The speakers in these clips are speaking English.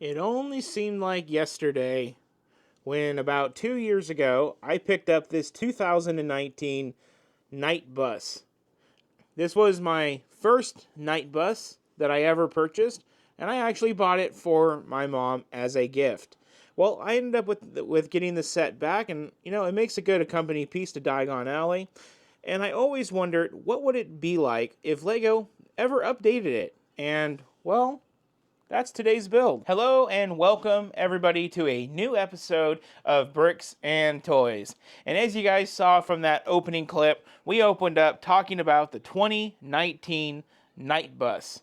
It only seemed like yesterday when about 2 years ago I picked up this 2019 night bus. This was my first night bus that I ever purchased, and I actually bought it for my mom as a gift. Well, I ended up with getting the set back, and it makes a good accompanying piece to Diagon Alley. And I always wondered what would it be like if Lego ever updated it. And well, that's today's build. Hello and welcome everybody to a new episode of Bricks and Toys. And as you guys saw from that opening clip, we opened up talking about the 2019 Night Bus.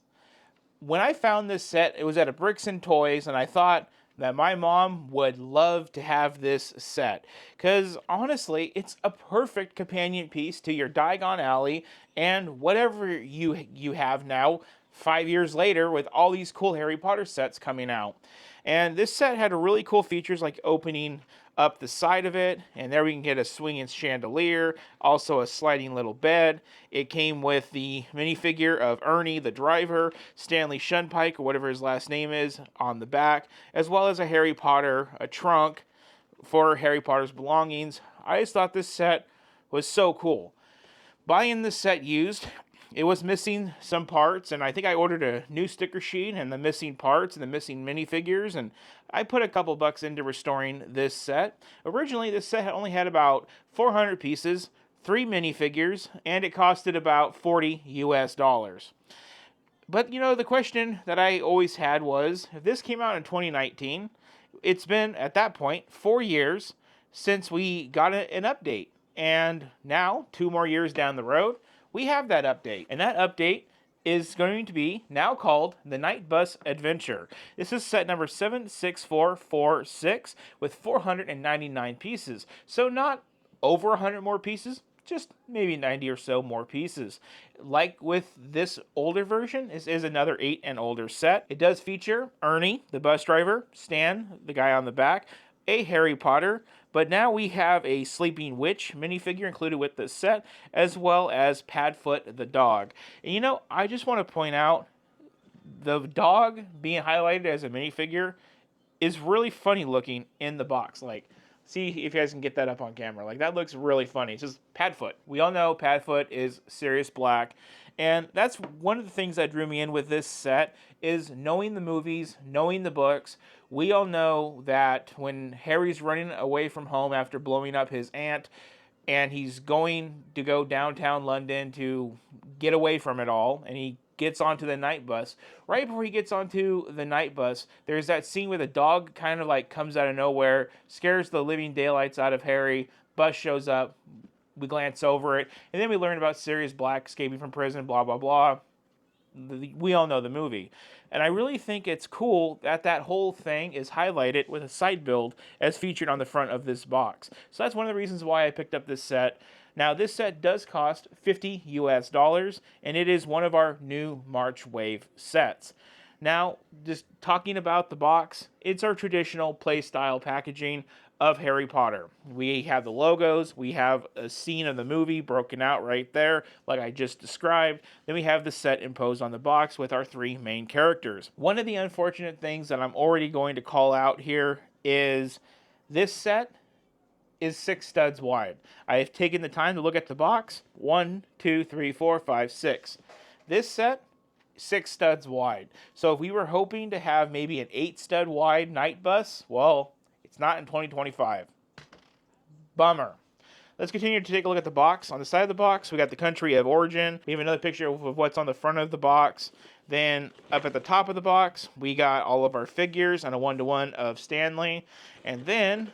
When I found this set, it was at a Bricks and Toys, and I thought that my mom would love to have this set. Because honestly, it's a perfect companion piece to your Diagon Alley and whatever you have now 5 years later with all these cool Harry Potter sets coming out. And this set had really cool features like opening up the side of it, and there we can get a swinging chandelier, also a sliding little bed. It came with the minifigure of Ernie, the driver, Stanley Shunpike, or whatever his last name is, on the back, as well as a Harry Potter, a trunk for Harry Potter's belongings. I just thought this set was so cool. Buying this set used, it was missing some parts, and I think I ordered a new sticker sheet and the missing parts and the missing minifigures, and I put a couple bucks into restoring this set. Originally, this set only had about 400 pieces, 3 minifigures, and it costed about $40 US. But, the question that I always had was, if this came out in 2019, it's been, at that point, 4 years since we got an update. And now, 2 more years down the road, we have that update. And that update is going to be now called the Night Bus Adventure. This is set number 76446 with 499 pieces. So not over 100 more pieces, just maybe 90 or so more pieces. Like with this older version, this is another 8 and older set. It does feature Ernie, the bus driver, Stan, the guy on the back, a Harry Potter, but now we have a Sleeping Witch minifigure included with this set, as well as Padfoot the dog. And I just want to point out, the dog being highlighted as a minifigure is really funny looking in the box. Like, see if you guys can get that up on camera. Like, that looks really funny. It's just Padfoot. We all know Padfoot is Sirius Black. And that's one of the things that drew me in with this set, is knowing the movies, knowing the books. We all know that when Harry's running away from home after blowing up his aunt, and he's going to go downtown London to get away from it all, and he gets onto the night bus. Right before he gets onto the night bus, there's that scene where the dog kind of like comes out of nowhere, scares the living daylights out of Harry. Bus shows up. We glance over it, and then we learn about Sirius Black escaping from prison, blah, blah, blah. We all know the movie. And I really think it's cool that that whole thing is highlighted with a side build as featured on the front of this box. So that's one of the reasons why I picked up this set. Now, this set does cost $50 US, and it is one of our new March Wave sets. Now, just talking about the box, it's our traditional play-style packaging of Harry Potter. We have the logos, we have a scene of the movie broken out right there, like I just described. Then we have the set imposed on the box with our 3 main characters. One of the unfortunate things that I'm already going to call out here is this set is 6 studs wide. I have taken the time to look at the box. 1, 2, 3, 4, 5, 6. This set, 6 studs wide. So if we were hoping to have maybe an 8 stud wide night bus, well, it's not in 2025. Bummer. Let's continue to take a look at the box. On the side of the box, we got the country of origin. We have another picture of what's on the front of the box. Then up at the top of the box, we got all of our figures and a 1-to-1 of Stanley. And then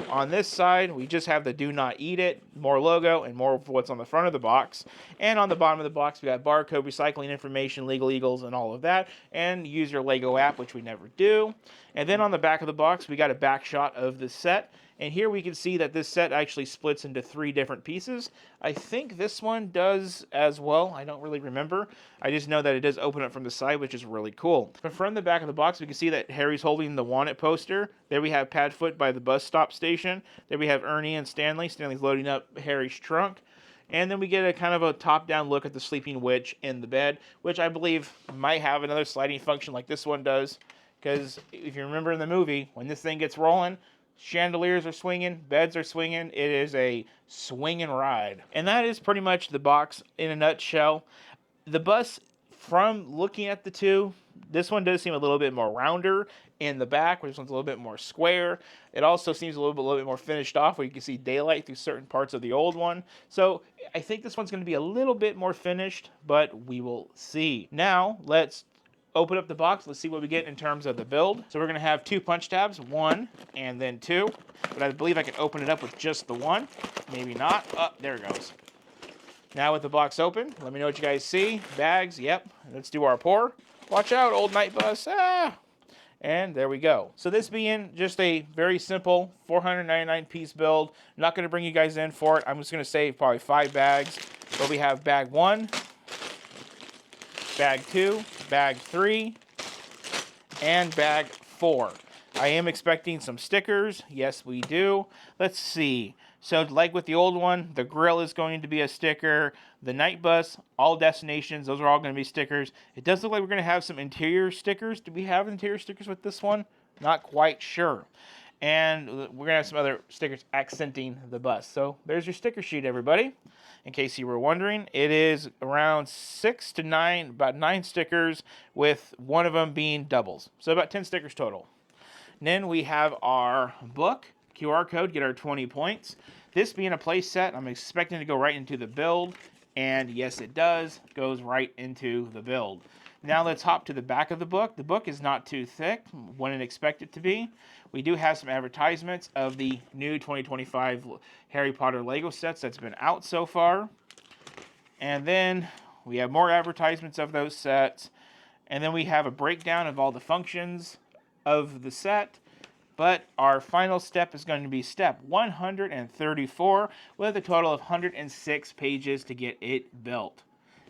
on this side, we just have the Do Not Eat It, more logo, and more of what's on the front of the box. And on the bottom of the box, we got barcode, recycling information, legal eagles, and all of that. And use your Lego app, which we never do. And then on the back of the box, we got a back shot of the set. And here we can see that this set actually splits into 3 different pieces. I think this one does as well. I don't really remember. I just know that it does open up from the side, which is really cool. But from the back of the box, we can see that Harry's holding the Want It poster. There we have Padfoot by the bus stop station. There we have Ernie and Stanley. Stanley's loading up Harry's trunk. And then we get a kind of a top-down look at the Sleeping Witch in the bed, which I believe might have another sliding function like this one does. because if you remember in the movie, when this thing gets rolling, chandeliers are swinging, beds are swinging. It is a swinging ride. And that is pretty much the box in a nutshell. The bus, from looking at the two, this one does seem a little bit more rounder in the back, where this one's a little bit more square. It also seems a little bit more finished off, where you can see daylight through certain parts of the old one. So I think this one's going to be a little bit more finished, but we will see. Now, let's open up the box. Let's see what we get in terms of the build. So we're going to have 2 punch tabs, 1 and then 2. But I believe I can open it up with just the 1. Maybe not. Oh, there it goes. Now with the box open, let me know what you guys see. Bags, yep. Let's do our pour. Watch out, old night bus. Ah! And there we go. So this being just a very simple 499 piece build. I'm not going to bring you guys in for it. I'm just going to say probably 5 bags. But we have bag 1, bag 2, bag 3, and bag 4. I am expecting some stickers. Yes, we do. Let's see. So like with the old one, the grill is going to be a sticker. The night bus, all destinations, those are all going to be stickers. It does look like we're going to have some interior stickers. Do we have interior stickers with this one? Not quite sure. And we're going to have some other stickers accenting the bus. So there's your sticker sheet, everybody. In case you were wondering, it is around 6 to 9, about 9 stickers, with one of them being doubles. So about 10 stickers total. And then we have our book. QR code, get our 20 points. This being a play set, I'm expecting to go right into the build, and yes, it does, goes right into the build. Now let's hop to the back of the book. The book is not too thick, wouldn't expect it to be. We do have some advertisements of the new 2025 Harry Potter Lego sets that's been out so far. And then we have more advertisements of those sets. And then we have a breakdown of all the functions of the set. But our final step is going to be step 134, with a total of 106 pages to get it built.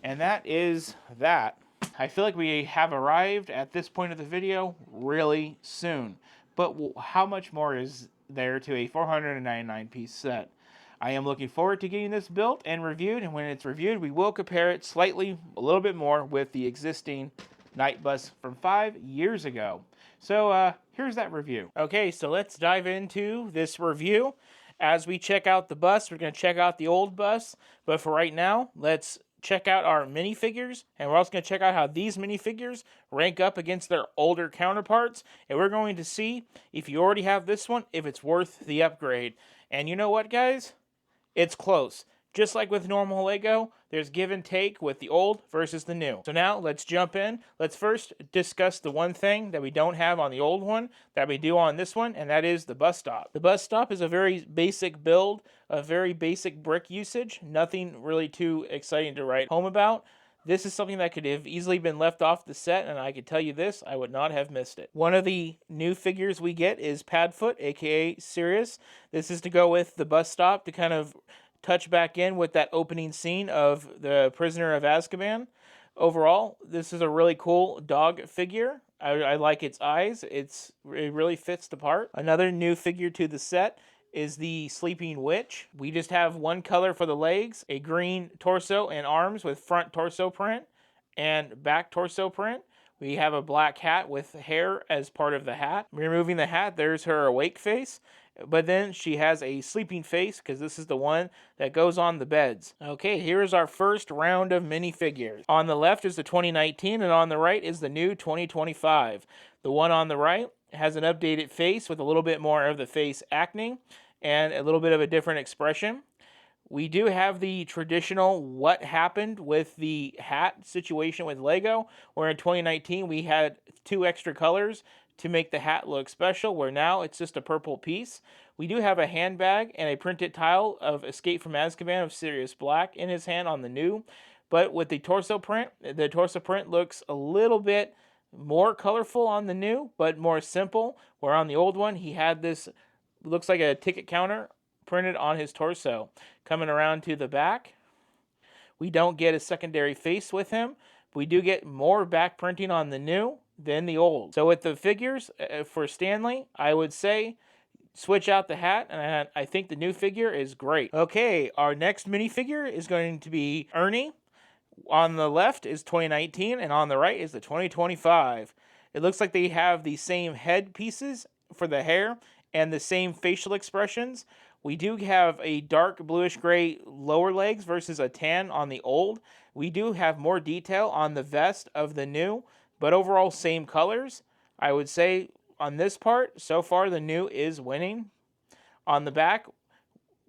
And that is that. I feel like we have arrived at this point of the video really soon. But how much more is there to a 499 piece set? I am looking forward to getting this built and reviewed, and when it's reviewed, we will compare it slightly, a little bit more, with the existing night bus from 5 years ago. So here's that review. Okay, so let's dive into this review. As we check out the bus, we're going to check out the old bus. But for right now, let's check out our minifigures. And we're also going to check out how these minifigures rank up against their older counterparts. And we're going to see, if you already have this one, if it's worth the upgrade. And you know what, guys? It's close. Just like with normal Lego, there's give and take with the old versus the new. So now let's jump in. Let's first discuss the one thing that we don't have on the old one that we do on this one, and that is the bus stop. The bus stop is a very basic build, a very basic brick usage, nothing really too exciting to write home about. This is something that could have easily been left off the set, and I can tell you this, I would not have missed it. One of the new figures we get is Padfoot, aka Sirius. This is to go with the bus stop to kind of touch back in with that opening scene of the Prisoner of Azkaban. Overall, this is a really cool dog figure. I like its eyes. It really fits the part. Another new figure to the set is the Sleeping Witch. We just have one color for the legs, a green torso and arms with front torso print and back torso print. We have a black hat with hair as part of the hat. Removing the hat, there's her awake face. But then she has a sleeping face, because this is the one that goes on the beds. Okay, here's our first round of minifigures. On the left is the 2019, and on the right is the new 2025. The one on the right has an updated face with a little bit more of the face acne and a little bit of a different expression. We do have the traditional what happened with the hat situation with Lego, where in 2019 we had 2 extra colors to make the hat look special, where now it's just a purple piece. We do have a handbag and a printed tile of Escape from Azkaban of Sirius Black in his hand on the new. But with the torso print looks a little bit more colorful on the new, but more simple, where on the old one he had this, looks like a ticket counter printed on his torso. Coming around to the back, we don't get a secondary face with him. We do get more back printing on the new than the old. So with the figures for Stanley, I would say switch out the hat, and I think the new figure is great. Okay, our next minifigure is going to be Ernie. On the left is 2019, and on the right is the 2025. It looks like they have the same head pieces for the hair and the same facial expressions. We do have a dark bluish gray lower legs versus a tan on the old. We do have more detail on the vest of the new, but overall same colors. I would say on this part, so far the new is winning. On the back,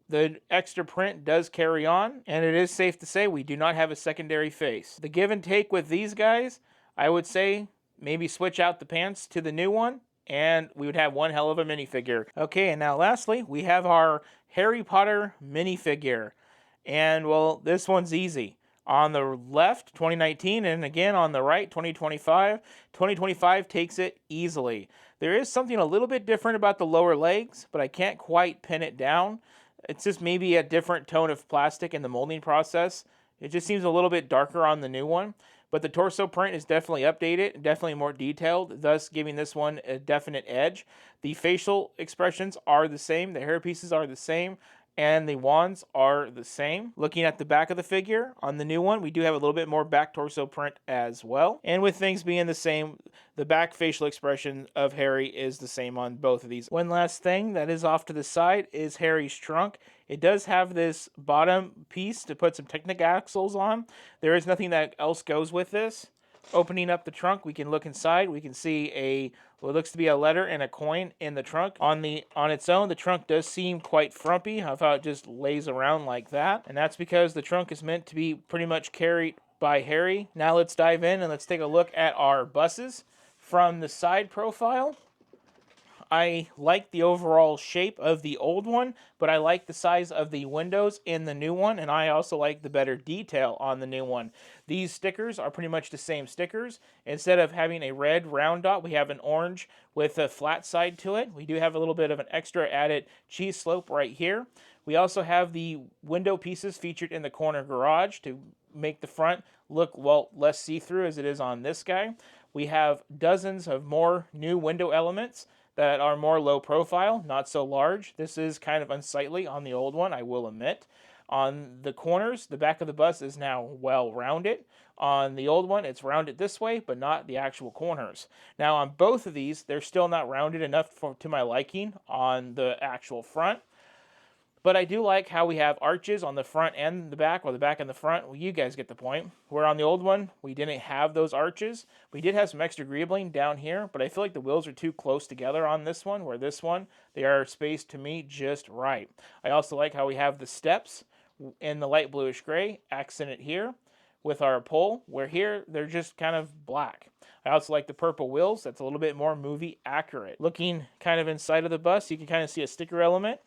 the extra print does carry on, and it is safe to say we do not have a secondary face. The give and take with these guys, I would say maybe switch out the pants to the new one, and we would have one hell of a minifigure. Okay, and now lastly, we have our Harry Potter minifigure. And, well, this one's easy. On the left, 2019, and again on the right, 2025. 2025 takes it easily. There is something a little bit different about the lower legs, but I can't quite pin it down. It's just maybe a different tone of plastic in the molding process. It just seems a little bit darker on the new one. But the torso print is definitely updated, definitely more detailed, thus giving this one a definite edge. The facial expressions are the same, the hair pieces are the same, and the wands are the same. Looking at the back of the figure, on the new one, we do have a little bit more back torso print as well. And with things being the same, the back facial expression of Harry is the same on both of these. One last thing that is off to the side is Harry's trunk. It does have this bottom piece to put some Technic axles on. There is nothing that else goes with this. Opening up the trunk, we can look inside. We can see what looks to be a letter and a coin in the trunk. On its own, the trunk does seem quite frumpy, how it just lays around like that. And that's because the trunk is meant to be pretty much carried by Harry. Now let's dive in and let's take a look at our buses. From the side profile, I like the overall shape of the old one, but I like the size of the windows in the new one, and I also like the better detail on the new one. These stickers are pretty much the same stickers. Instead of having a red round dot, we have an orange with a flat side to it. We do have a little bit of an extra added cheese slope right here. We also have the window pieces featured in the corner garage to make the front look, well, less see-through as it is on this guy. We have dozens of more new window elements that are more low profile, not so large. This is kind of unsightly on the old one, I will admit. On the corners, the back of the bus is now well rounded. On the old one, it's rounded this way, but not the actual corners. Now on both of these, they're still not rounded enough to my liking on the actual front. But I do like how we have arches on the front and the back, or the back and the front. Well, you guys get the point. Where on the old one, we didn't have those arches. We did have some extra greebling down here, but I feel like the wheels are too close together on this one, where this one, they are spaced to me just right. I also like how we have the steps in the light bluish gray, accented here with our pole, where here, they're just kind of black. I also like the purple wheels. That's a little bit more movie accurate. Looking kind of inside of the bus, you can kind of see a sticker element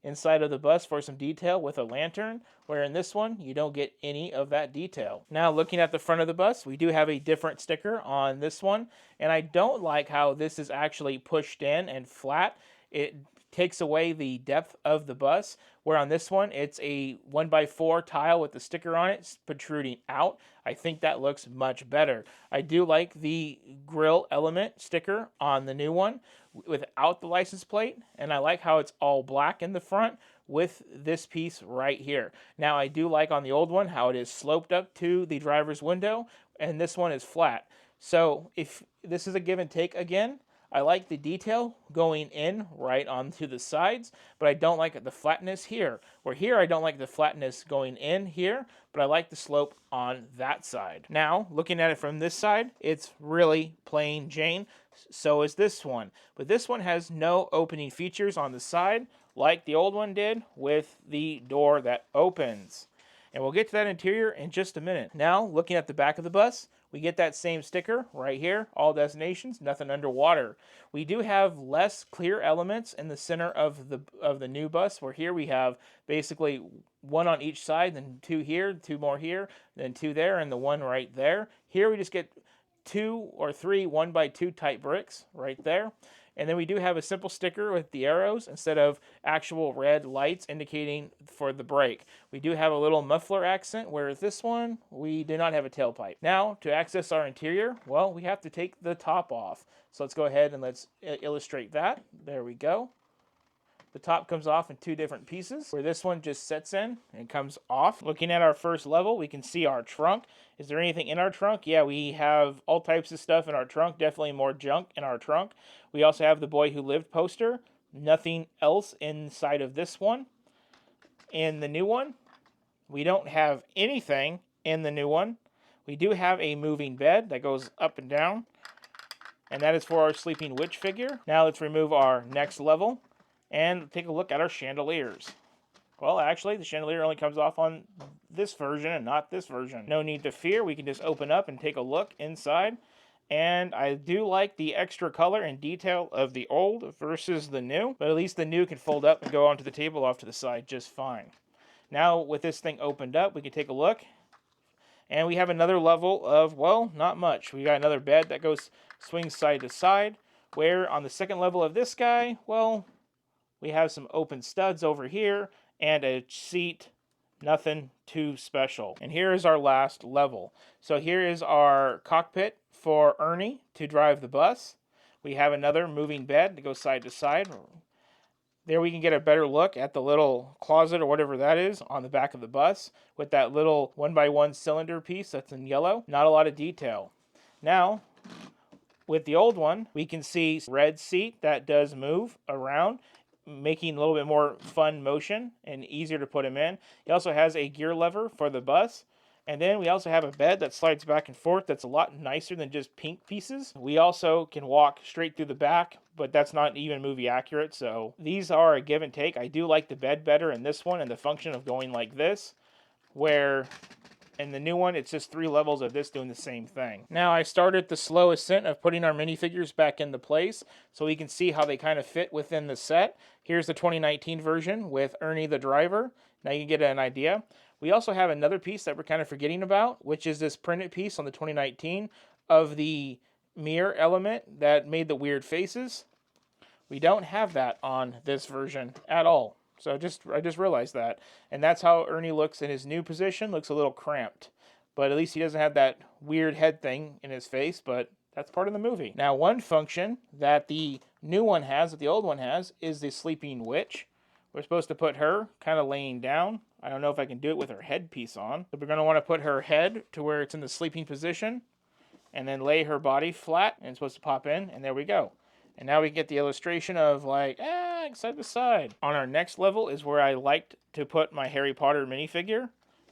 inside of the bus for some detail with a lantern, where in this one, you don't get any of that detail. Now, looking at the front of the bus, we do have a different sticker on this one, and I don't like how this is actually pushed in and flat. It takes away the depth of the bus, where on this one, it's a 1x4 tile with the sticker on it protruding out. I think that looks much better. I do like the grill element sticker on the new one without the license plate, and I like how it's all black in the front with this piece right here. Now, I do like on the old one how it is sloped up to the driver's window, and this one is flat. So if this is a give and take again, I like the detail going in right onto the sides, but I don't like the flatness here. Where here I don't like the flatness going in here, but I like the slope on that side. Now, looking at it from this side, it's really plain Jane. So is this one. But this one has no opening features on the side, like the old one did with the door that opens. And we'll get to that interior in just a minute. Now, looking at the back of the bus, we get that same sticker right here, all destinations, nothing underwater. We do have less clear elements in the center of the new bus, where here we have basically one on each side, then two here, two more here, then two there, and the one right there. Here we just get 2 or 3 1x2 type bricks right there. And then we do have a simple sticker with the arrows instead of actual red lights indicating for the brake. We do have a little muffler accent, whereas this one, we do not have a tailpipe. Now, to access our interior, well, we have to take the top off. So let's go ahead and let's illustrate that. There we go. The top comes off in 2 different pieces, where this one just sets in and comes off. Looking at our first level, we can see our trunk. Is there anything in our trunk? Yeah, we have all types of stuff in our trunk, definitely more junk in our trunk. We also have the Boy Who Lived poster. Nothing else inside of this one. In the new one, we don't have anything in the new one. We do have a moving bed that goes up and down, and that is for our sleeping witch figure. Now let's remove our next level and take a look at our chandeliers. Well, actually, the chandelier only comes off on this version and not this version. No need to fear. We can just open up and take a look inside. And I do like the extra color and detail of the old versus the new. But at least the new can fold up and go onto the table off to the side just fine. Now, with this thing opened up, we can take a look. And we have another level of, well, not much. We got another bed that swings side to side. Where on the second level of this guy, well, we have some open studs over here and a seat. Nothing too special. And here is our last level. So here is our cockpit for Ernie to drive the bus. We have another moving bed that goes side to side. There we can get a better look at the little closet or whatever that is on the back of the bus with that little 1x1 cylinder piece that's in yellow. Not a lot of detail. Now, with the old one, we can see red seat that does move around, making a little bit more fun motion and easier to put him in. He also has a gear lever for the bus. And then we also have a bed that slides back and forth that's a lot nicer than just pink pieces. We also can walk straight through the back, but that's not even movie accurate. So these are a give and take. I do like the bed better in this one and the function of going like this, where in the new one, it's just 3 levels of this doing the same thing. Now I started the slow ascent of putting our minifigures back into place so we can see how they kind of fit within the set. Here's the 2019 version with Ernie the driver. Now you can get an idea. We also have another piece that we're kind of forgetting about, which is this printed piece on the 2019 of the mirror element that made the weird faces. We don't have that on this version at all. So I just realized that. And that's how Ernie looks in his new position. Looks a little cramped. But at least he doesn't have that weird head thing in his face, but that's part of the movie. Now, one function that the new one has, that the old one has, is the sleeping witch. We're supposed to put her kind of laying down. I don't know if I can do it with her headpiece on. But we're going to want to put her head to where it's in the sleeping position. And then lay her body flat. And it's supposed to pop in. And there we go. And now we get the illustration of like, side to side. On our next level is where I liked to put my Harry Potter minifigure.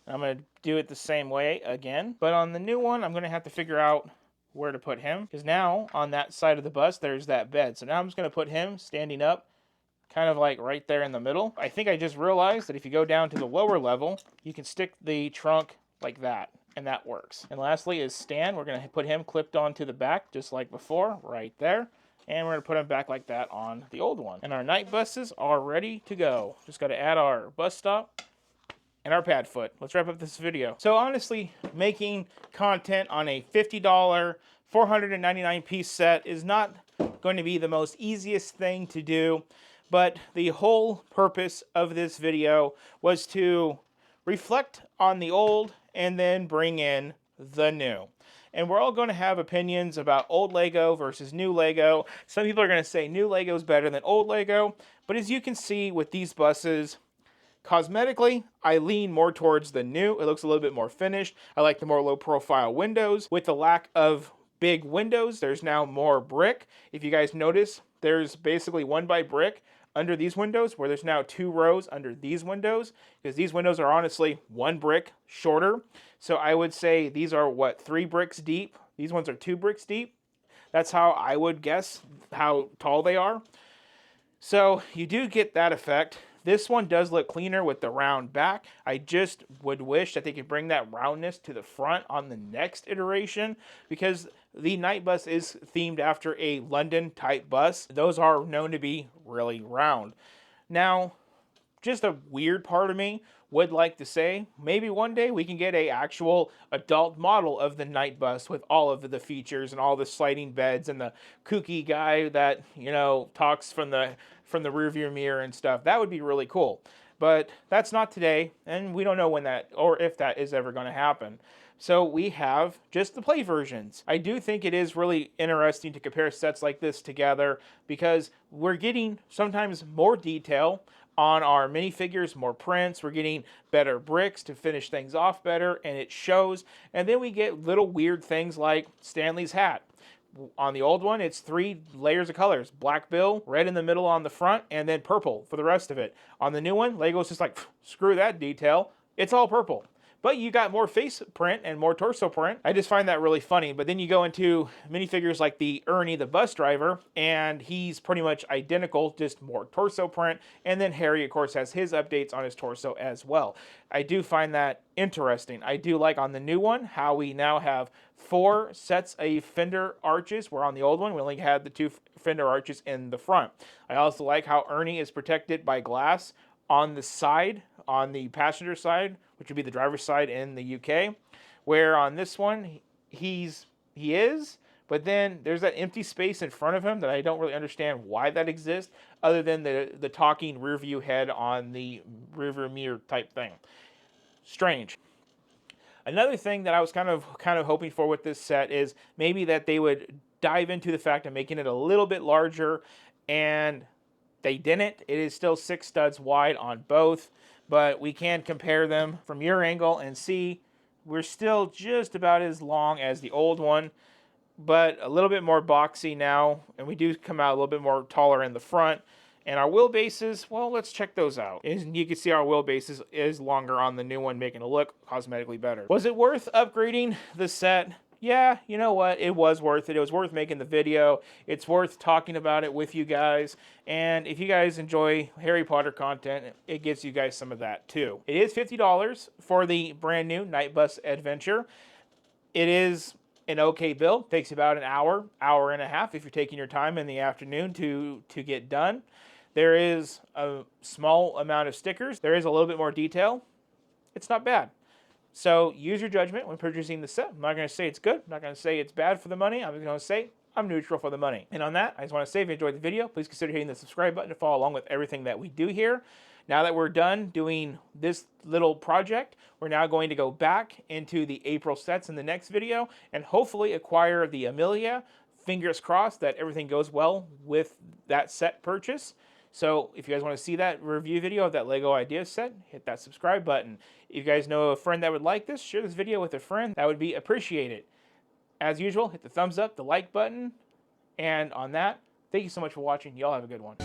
I'm going to do it the same way again. But on the new one, I'm going to have to figure out where to put him. Because now, on that side of the bus, there's that bed. So now I'm just going to put him standing up, kind of like right there in the middle. I think I just realized that if you go down to the lower level, you can stick the trunk like that. And that works. And lastly is Stan. We're going to put him clipped onto the back, just like before, right there. And we're going to put them back like that on the old one. And our night buses are ready to go. Just got to add our bus stop and our pad foot. Let's wrap up this video. So honestly, making content on a $50, 499 piece set is not going to be the most easiest thing to do. But the whole purpose of this video was to reflect on the old and then bring in the new. And we're all going to have opinions about old Lego versus new Lego. Some people are going to say new Lego is better than old Lego. But as you can see with these buses, cosmetically, I lean more towards the new. It looks a little bit more finished. I like the more low-profile windows. With the lack of big windows, there's now more brick. If you guys notice, there's basically 1 by brick under these windows, where there's now 2 rows under these windows, because these windows are honestly 1 brick shorter. So I would say these are, 3 bricks deep? These ones are 2 bricks deep. That's how I would guess how tall they are. So you do get that effect. This one does look cleaner with the round back. I just would wish that they could bring that roundness to the front on the next iteration, because the night bus is themed after a London type bus. Those are known to be really round. Now, just a weird part of me would like to say, maybe one day we can get a actual adult model of the night bus with all of the features and all the sliding beds and the kooky guy that, talks from the rearview mirror and stuff. That would be really cool. But that's not today, and we don't know when that or if that is ever going to happen. So we have just the play versions. I do think it is really interesting to compare sets like this together because we're getting sometimes more detail on our minifigures, more prints, we're getting better bricks to finish things off better, and it shows. And then we get little weird things like Stanley's hat. On the old one, it's 3 layers of colors. Black bill, red in the middle on the front, and then purple for the rest of it. On the new one, Lego's just like, screw that detail. It's all purple. But you got more face print and more torso print. I just find that really funny. But then you go into minifigures like the Ernie, the bus driver, and he's pretty much identical, just more torso print. And then Harry, of course, has his updates on his torso as well. I do find that interesting. I do like on the new one how we now have 4 sets of fender arches, where on the old one we only had the 2 fender arches in the front. I also like how Ernie is protected by glass on the side, on the passenger side, which would be the driver's side in the UK, where on this one he is, but then there's that empty space in front of him that I don't really understand why that exists, other than the talking rear view head on the rear view mirror type thing. Strange. Another thing that I was kind of hoping for with this set is maybe that they would dive into the fact of making it a little bit larger, and they didn't. It is still 6 studs wide on both, but we can compare them from your angle and see we're still just about as long as the old one, but a little bit more boxy now, and we do come out a little bit more taller in the front. And our wheelbases, well, let's check those out. And you can see our wheelbases is longer on the new one, making it look cosmetically better. Was it worth upgrading the set? Yeah, you know what? It was worth it. It was worth making the video. It's worth talking about it with you guys. And if you guys enjoy Harry Potter content, it gets you guys some of that too. It is $50 for the brand new Night Bus Adventure. It is an okay build. Takes about an hour, hour and a half if you're taking your time in the afternoon to get done. There is a small amount of stickers. There is a little bit more detail. It's not bad. So use your judgment when purchasing the set. I'm not going to say it's good. I'm not going to say it's bad for the money. I'm going to say I'm neutral for the money. And on that, I just want to say if you enjoyed the video, please consider hitting the subscribe button to follow along with everything that we do here. Now that we're done doing this little project, we're now going to go back into the April sets in the next video and hopefully acquire the Amelia. Fingers crossed that everything goes well with that set purchase. So if you guys want to see that review video of that Lego Ideas set, hit that subscribe button. If you guys know a friend that would like this, share this video with a friend. That would be appreciated. As usual, hit the thumbs up, the like button. And on that, thank you so much for watching. Y'all have a good one.